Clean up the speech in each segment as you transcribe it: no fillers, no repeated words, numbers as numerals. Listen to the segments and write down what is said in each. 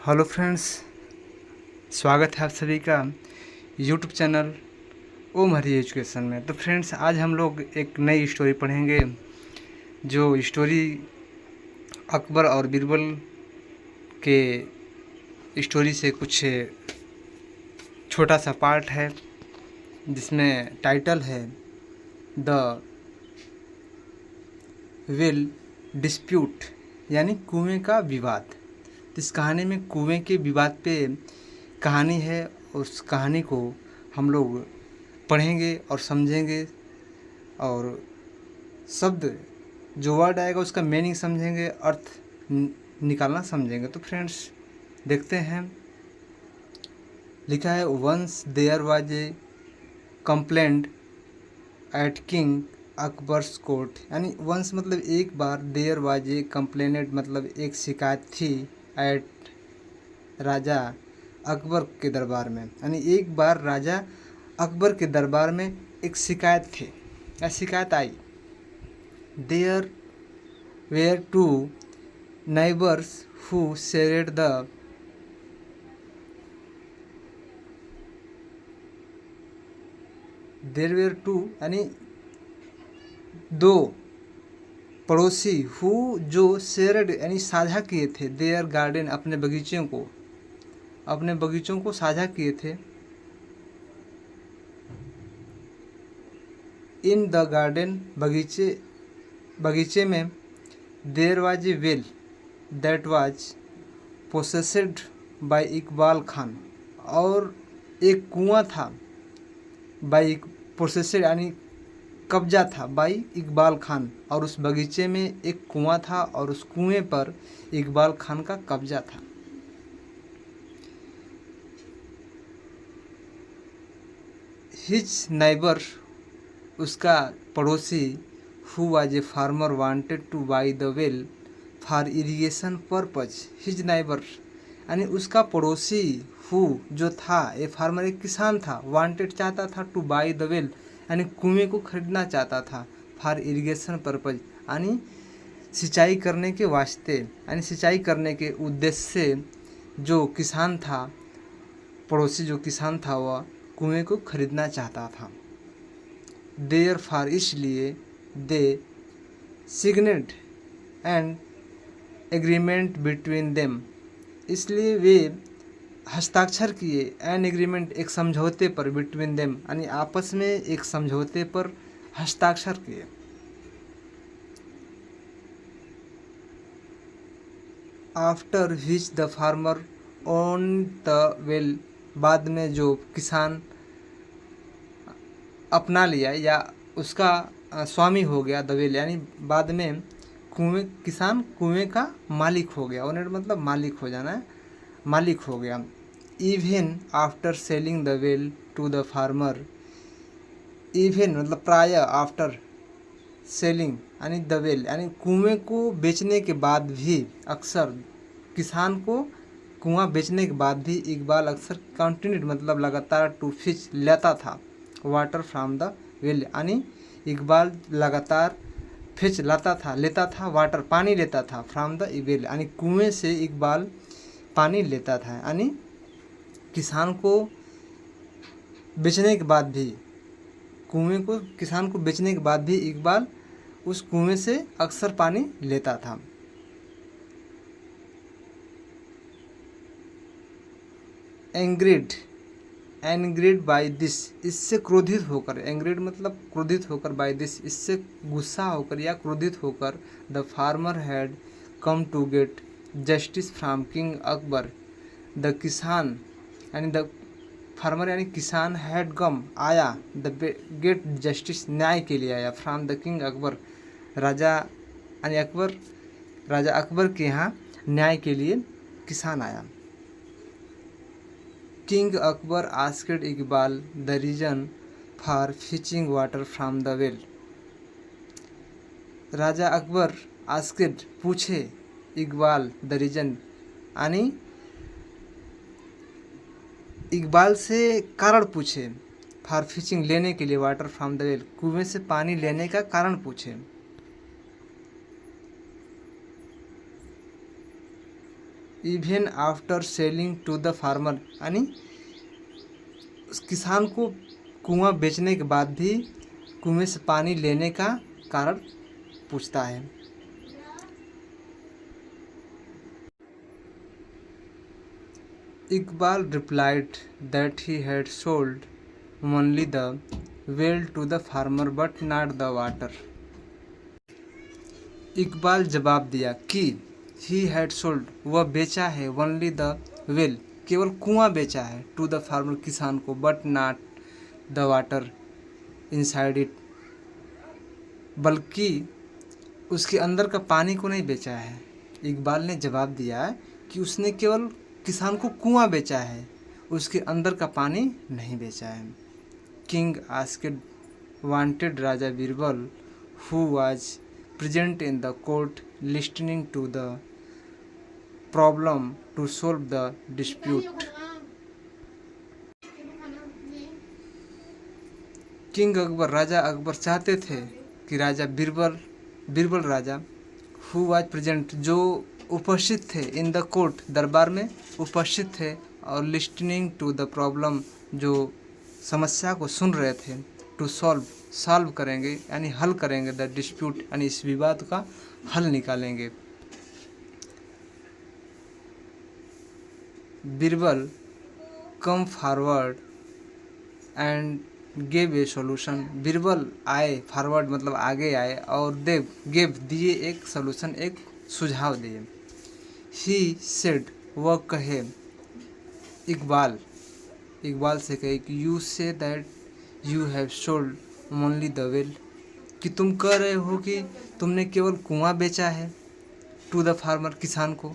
Hello friends, स्वागत है आप सभी का YouTube channel Om Hari education में। तो फ्रेंड्स, आज हम लोग एक नई स्टोरी पढ़ेंगे। जो स्टोरी अकबर और बीरबल के स्टोरी से कुछ छोटा सा पार्ट है, जिसमें टाइटल है द वेल डिस्प्यूट, यानी कुएं का विवाद। इस कहानी में कुएं के विवाद पे कहानी है, और उस कहानी को हम लोग पढ़ेंगे और समझेंगे, और शब्द जो वर्ड आएगा उसका मीनिंग समझेंगे, अर्थ निकालना समझेंगे। तो फ्रेंड्स, देखते हैं। लिखा है, once there was a complaint at king Akbar's court, यानी वंस मतलब एक बार, देयर वाज ए कंप्लेनेंट मतलब एक शिकायत थी, एट राजा अकबर के दरबार में, यानी एक बार राजा अकबर के दरबार में एक शिकायत थी या शिकायत आई। There were two neighbours who shared the there were two, यानी दो पड़ोसी, हु जो शेयर्ड यानी साझा किए थे, देयर गार्डन अपने बगीचों को साझा किए थे। इन द गार्डन बगीचे में, there was a well that was possessed by Iqbal Khan, और एक कुआं था, बाई पोसेस्ड यानी कब्जा था, बाई इकबाल खान, और उस बगीचे में एक कुआं था और उस कुएं पर इकबाल खान का कब्जा था। हिज नाइबर, उसका पड़ोसी, who was a farmer wanted two by the well for irrigation purpose. His neighbour यानी उसका पड़ोसी, हु जो था, ए फार्मर एक किसान था, वांटेड चाहता था, टू बाई द वेल यानी कुएं को खरीदना चाहता था, फॉर इरिगेशन पर्पज यानी सिंचाई करने के वास्ते, यानी सिंचाई करने के उद्देश्य से जो किसान था, पड़ोसी जो किसान था, वह कुएं को खरीदना चाहता था। देयर फॉर इसलिए दे सिग्नेड एंड एग्रीमेंट बिटवीन देम, इसलिए वे हस्ताक्षर किए, एन एग्रीमेंट एक समझौते पर, बिटवीन देम यानी आपस में एक समझौते पर हस्ताक्षर किए। After which the farmer own the well, बाद में जो किसान अपना लिया या उसका स्वामी हो गया, द वेल यानी बाद में किसान कुएं का मालिक हो गया। ओनर मतलब मालिक हो जाना है, मालिक हो गया। Even after selling the well to the farmer, even मतलब प्राय, आफ्टर सेलिंग यानी द वेल यानी कुएं को बेचने के बाद भी, अक्सर किसान को कुआं बेचने के बाद भी इकबाल अक्सर कंटिन्यूड मतलब लगातार, टू फिच लेता था, वाटर फ्रॉम द वेल यानी इकबाल लगातार फिच लेता था वाटर पानी लेता था, फ्रॉम द वेल यानी कुएं से इकबाल पानी लेता था, यानी किसान को बेचने के बाद भी, किसान को बेचने के बाद भी इकबाल उस कुएं से अक्सर पानी लेता था। एंग्रीड बाय दिस, इससे क्रोधित होकर, एंग्रीड मतलब क्रोधित होकर, बाय दिस इससे गुस्सा होकर या क्रोधित होकर, the farmer had come to get justice from king Akbar, the किसान यानी द फार्मर यानी किसान, हैड कम आया, द गेट जस्टिस न्याय के लिए आया, फ्रॉम द किंग अकबर राजा यानी अकबर, राजा अकबर के यहाँ न्याय के लिए किसान आया। King Akbar asked Iqbal the reason for fetching water from the well, राजा अकबर आस्क्ड पूछे, इकबाल द रीजन यानी इकबाल से कारण पूछे, फॉर फिचिंग लेने के लिए, वाटर फ्रॉम द वेल कुएं से पानी लेने का कारण पूछे। Even after selling to the farmer, यानी किसान को कुआं बेचने के बाद भी कुएं से पानी लेने का कारण पूछता है। Iqbal replied that he had sold only the well to the farmer but not the water. Iqbal जवाब दिया कि ही हैड सोल्ड, वह बेचा है, ओनली द वेल, केवल कुआं बेचा है, टू द फार्मर, किसान को, but not the water inside it, बल्कि उसके अंदर का पानी को नहीं बेचा है। इकबाल ने जवाब दिया कि उसने केवल किसान को कुआं बेचा है, उसके अंदर का पानी नहीं बेचा है। King asked wanted Raja Birbal who was present in the court listening to the problem to solve the dispute. King Akbar, राजा अकबर चाहते थे कि राजा Birbal Raja who was present, जो उपस्थित थे, इन द कोर्ट, दरबार में उपस्थित थे, और लिस्टनिंग टू द प्रॉब्लम, जो समस्या को सुन रहे थे, टू सॉल्व करेंगे, यानी हल करेंगे, द डिस्प्यूट, यानी इस विवाद का हल निकालेंगे। Birbal come forward and gave a solution, Birbal आए, फॉरवर्ड मतलब आगे आए, और गेव दिए एक सॉल्यूशन, एक सुझाव दिए। ही सेड, वह कहे, इकबाल से कहे कि you say that you have sold only the well, कि तुम कह रहे हो कि तुमने केवल कुआं बेचा है, टू द फार्मर, किसान को,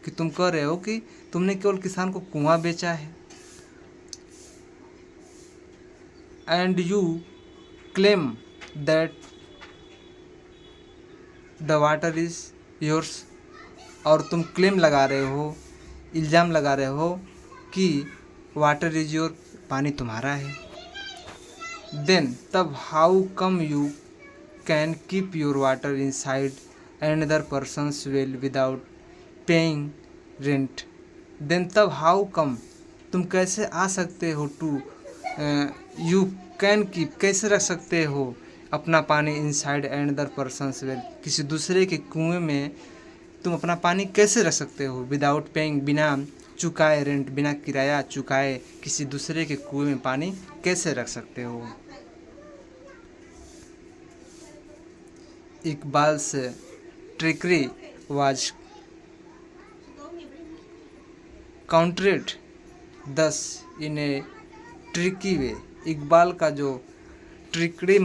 कि तुम कह रहे हो कि तुमने केवल किसान को कुआं बेचा है। And you claim that the water is yours, और तुम क्लेम लगा रहे हो, इल्ज़ाम लगा रहे हो कि वाटर इज योर, पानी तुम्हारा है। देन तब how come you can keep your water inside another person's well without paying rent. Then तब हाउ कम, तुम कैसे आ सकते हो, टू यू कैन कीप, कैसे रख सकते हो अपना पानी इनसाइड अनदर पर्सन्स वेल, किसी दूसरे के कुएं में तुम अपना पानी कैसे रख सकते हो, विदाउट पेइंग, बिना चुकाए, रेंट, बिना किराया चुकाए किसी दूसरे के कुएं में पानी कैसे रख सकते हो। इकबाल से ट्रिकरी वाज काउंटरेड दस इन ए ट्रिकी वे, इकबाल का जो ट्रिकरी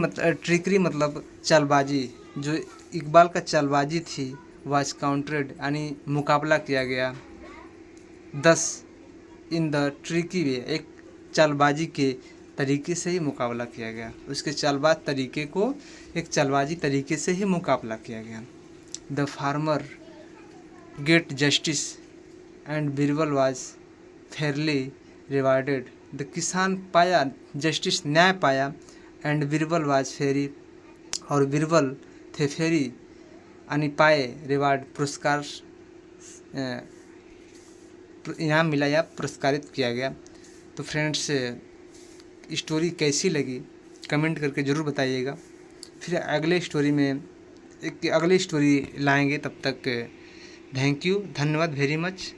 मतलब चालबाजी, जो इकबाल का चालबाजी थी, वाज काउंटरेड यानी मुकाबला किया गया, दस इन द ट्रिकी वे, एक चालबाजी के तरीके से ही मुकाबला किया गया, उसके चालबाज तरीके को एक चालबाजी तरीके से ही मुकाबला किया गया। The farmer gate justice and Birbal was Fairlie rewarded, the किसान पाया जस्टिस, न्याय पाया, एंड बीरबल वाज फेरी, और बीरबल थे फेरी, यानी पाए, रिवार्ड, पुरस्कार, इनाम मिला या पुरस्कारित किया गया। तो फ्रेंड्स, स्टोरी कैसी लगी कमेंट करके ज़रूर बताइएगा। फिर अगले स्टोरी में एक अगली स्टोरी लाएंगे, तब तक थैंक यू, धन्यवाद वेरी मच।